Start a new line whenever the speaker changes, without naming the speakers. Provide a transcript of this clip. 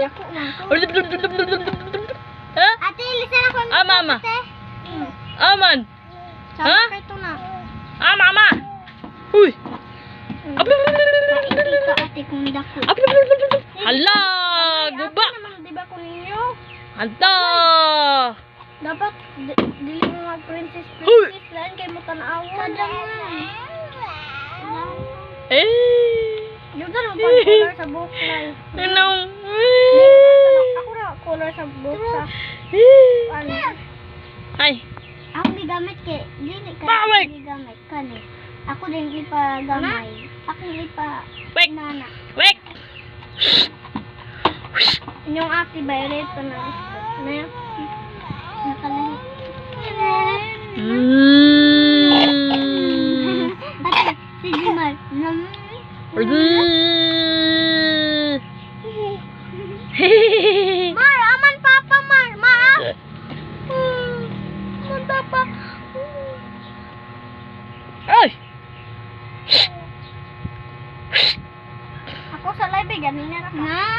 Dako man ko.
Ha?
Ate, lisan ako.
Mama. Aman.
Ha? Ito na.
Mama. Uy.
Ika ate kung dako.
Hala, guba.
Naman, di ba ko ninyo?
Hala.
Dapat, dili mo mga princess lang kay mo tanawan. Yung tanong pang color sa buklay.
Anong?
Ako na color sa buksa. Ano?
Ay.
Ako di gamit kay dili ka
Bawal!
di gamit kani. Ako din di pa gamay. Ako di pa
Wek.
nana.
Wek.
Yung ate violet pa na. Nakalahi. Ate, si Jimar. Mar, aman papa Mar. Mar. Aman papa.
Ay.
Ako sa live ganin na.